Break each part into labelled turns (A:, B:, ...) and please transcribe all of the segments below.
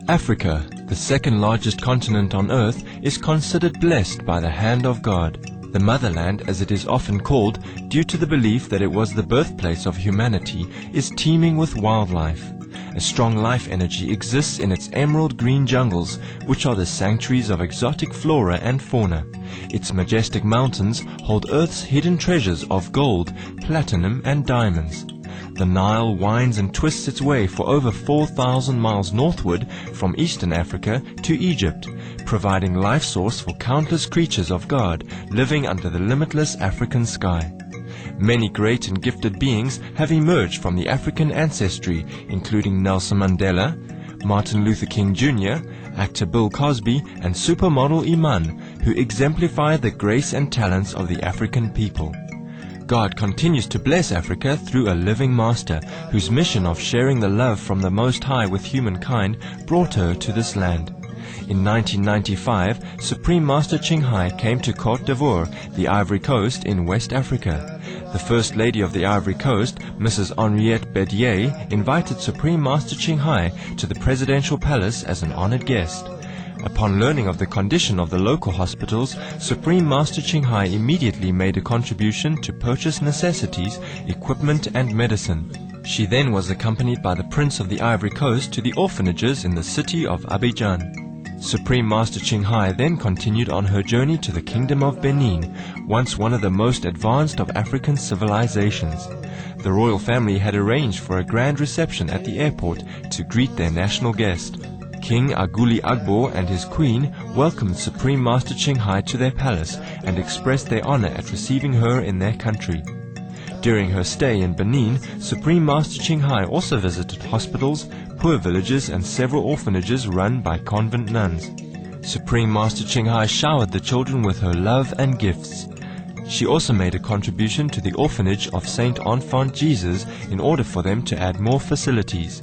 A: Africa, the second largest continent on earth, is considered blessed by the hand of God. The motherland, as it is often called, due to the belief that it was the birthplace of humanity, is teeming with wildlife. A strong life energy exists in its emerald green jungles, which are the sanctuaries of exotic flora and fauna. Its majestic mountains hold Earth's hidden treasures of gold, platinum and diamonds. The Nile winds and twists its way for over 4,000 miles northward from eastern Africa to Egypt, providing life source for countless creatures of God living under the limitless African sky. Many great and gifted beings have emerged from the African ancestry, including Nelson Mandela, Martin Luther King Jr., actor Bill Cosby, and supermodel Iman, who exemplify the grace and talents of the African people. God continues to bless Africa through a living master, whose mission of sharing the love from the Most High with humankind brought her to this land. In 1995, Supreme Master Ching Hai came to Côte d'Ivoire, the Ivory Coast in West Africa. The First Lady of the Ivory Coast, Mrs. Henriette Bedier, invited Supreme Master Ching Hai to the Presidential Palace as an honored guest. Upon learning of the condition of the local hospitals, Supreme Master Ching Hai immediately made a contribution to purchase necessities, equipment and medicine. She then was accompanied by the Prince of the Ivory Coast to the orphanages in the city of Abidjan. Supreme Master Ching Hai then continued on her journey to the Kingdom of Benin, once one of the most advanced of African civilizations. The royal family had arranged for a grand reception at the airport to greet their national guest. King Aguli Agbo and his queen welcomed Supreme Master Ching Hai to their palace and expressed their honor at receiving her in their country. During her stay in Benin, Supreme Master Ching Hai also visited hospitals, poor villages and several orphanages run by convent nuns. Supreme Master Ching Hai showered the children with her love and gifts. She also made a contribution to the orphanage of Saint Enfant Jesus in order for them to add more facilities.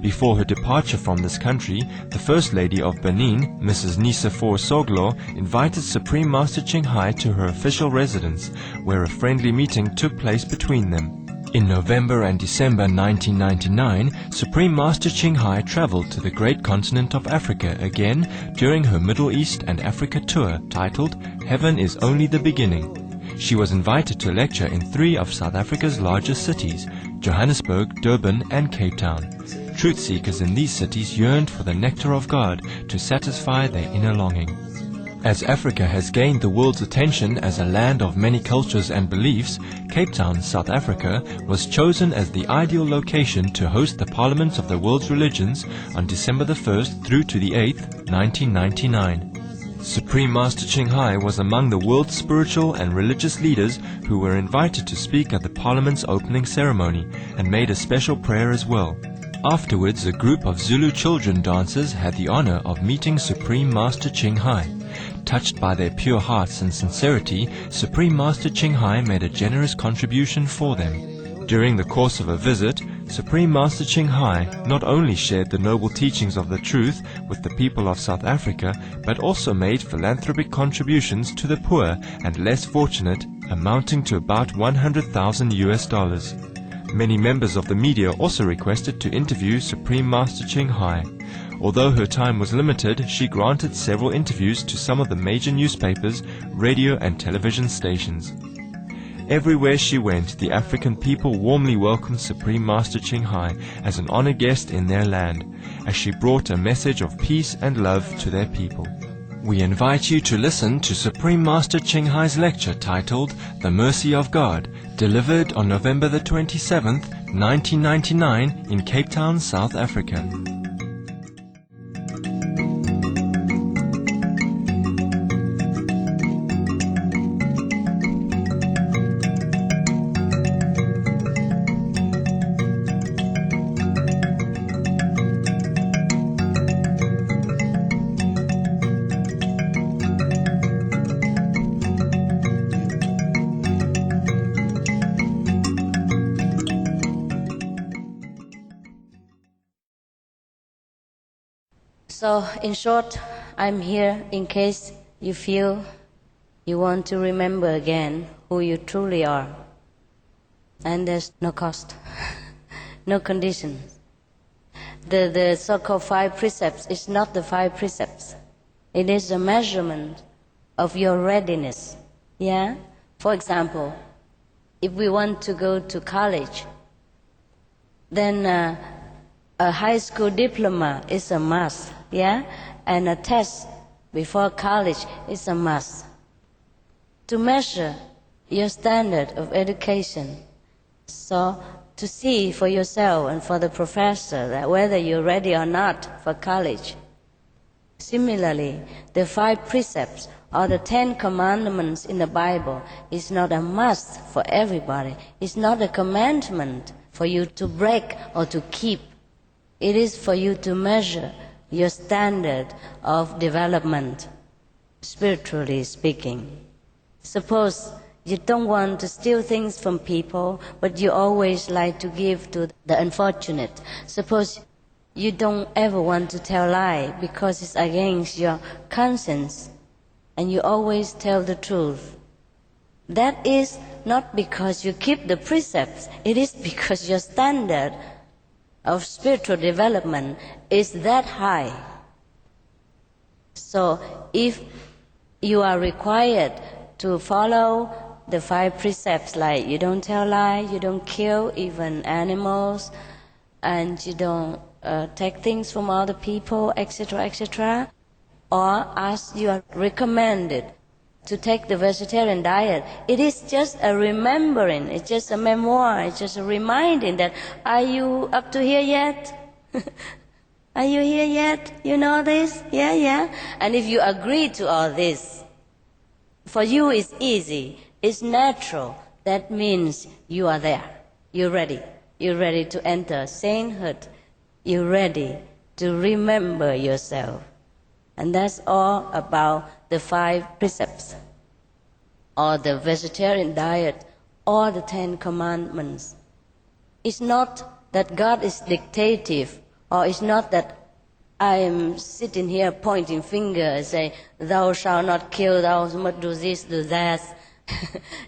A: Before her departure from this country, the First Lady of Benin, Mrs. Nisafor Soglo, invited Supreme Master Ching Hai to her official residence, where a friendly meeting took place between them. In November and December 1999, Supreme Master Ching Hai traveled to the great continent of Africa again during her Middle East and Africa tour titled Heaven is Only the Beginning. She was invited to lecture in 3 of South Africa's largest cities, Johannesburg, Durban and Cape Town. Truth seekers in these cities yearned for the nectar of God to satisfy their inner longing. As Africa has gained the world's attention as a land of many cultures and beliefs, Cape Town, South Africa, was chosen as the ideal location to host the Parliament of the World's Religions on December the 1st through to the 8th, 1999. Supreme Master Ching Hai was among the world's spiritual and religious leaders who were invited to speak at the Parliament's opening ceremony and made a special prayer as well. Afterwards, a group of Zulu children dancers had the honor of meeting Supreme Master Ching Hai. Touched by their pure hearts and sincerity, Supreme Master Ching Hai made a generous contribution for them. During the course of a visit, Supreme Master Ching Hai not only shared the noble teachings of the truth with the people of South Africa, but also made philanthropic contributions to the poor and less fortunate, amounting to about $100,000. Many members of the media also requested to interview Supreme Master Ching Hai. Although her time was limited, she granted several interviews to some of the major newspapers, radio and television stations. Everywhere she went, the African people warmly welcomed Supreme Master Ching Hai as an honored guest in their land, as she brought a message of peace and love to their people. We invite you to listen to Supreme Master Ching Hai's lecture titled The Mercy of God, delivered on November the 27th, 1999 in Cape Town, South Africa.
B: So, in short, I'm here in case you feel you want to remember again who you truly are. And there's no cost, no conditions. The so-called 5 precepts is not the 5 precepts. It is a measurement of your readiness. Yeah? For example, if we want to go to college, then a high school diploma is a must. Yeah? And a test before college is a must. To measure your standard of education. So, to see for yourself and for the professor that whether you're ready or not for college. Similarly, the 5 precepts or the 10 commandments in the Bible is not a must for everybody. It's not a commandment for you to break or to keep. It is for you to measure your standard of development, spiritually speaking. Suppose you don't want to steal things from people, but you always like to give to the unfortunate. Suppose you don't ever want to tell lie because it's against your conscience, and you always tell the truth. That is not because you keep the precepts, it is because your standard of spiritual development is that high. So if you are required to follow the 5 precepts, like you don't tell lies, you don't kill even animals, and you don't take things from other people, etc., etc., or as you are recommended to take the vegetarian diet, it is just a remembering, it's just a memoir, it's just a reminding that, are you up to here yet? Are you here yet? You know this? Yeah, yeah. And if you agree to all this, for you it's easy, it's natural. That means you are there. You're ready. You're ready to enter sainthood. You're ready to remember yourself. And that's all about the 5 precepts, or the vegetarian diet, or the 10 commandments. It's not that God is dictative, or it's not that I am sitting here pointing finger and say, thou shalt not kill, thou must do this, do that.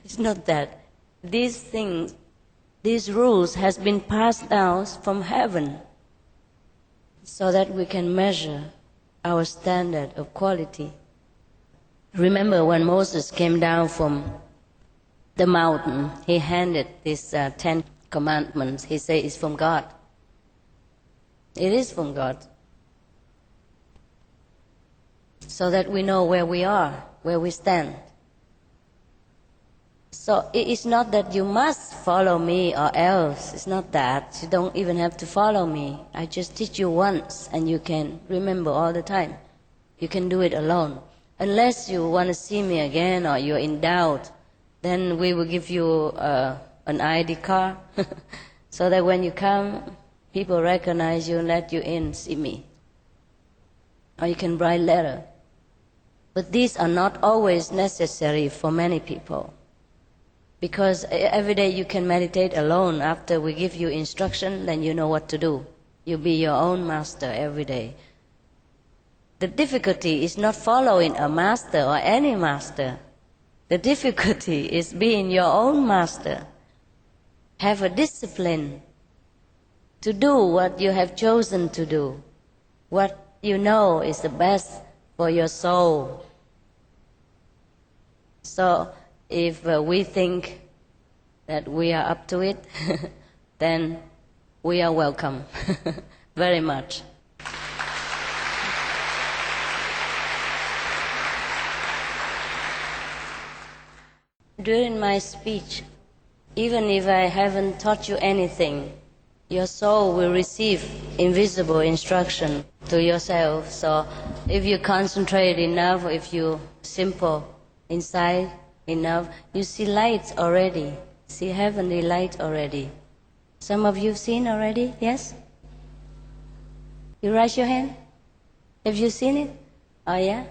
B: It's not that. These things, these rules has been passed down from heaven so that we can measure our standard of quality. Remember when Moses came down from the mountain, he handed these 10 commandments. He said it's from God. It is from God. So that we know where we are, where we stand. So it is not that you must follow me or else. It's not that. You don't even have to follow me. I just teach you once and you can remember all the time. You can do it alone. Unless you want to see me again or you're in doubt, then we will give you an ID card so that when you come, people recognize you and let you in, see me. Or you can write letter. But these are not always necessary for many people. Because every day you can meditate alone. After we give you instruction, then you know what to do. You be your own master every day. The difficulty is not following a master or any master. The difficulty is being your own master. Have a discipline to do what you have chosen to do, what you know is the best for your soul. So if we think that we are up to it, then we are welcome very much. During my speech, even if I haven't taught you anything, your soul will receive invisible instruction to yourself. So if you concentrate enough, if you simple inside enough, you see lights already, see heavenly light already. Some of you have seen already, yes? You raise your hand? Have you seen it? Oh yeah?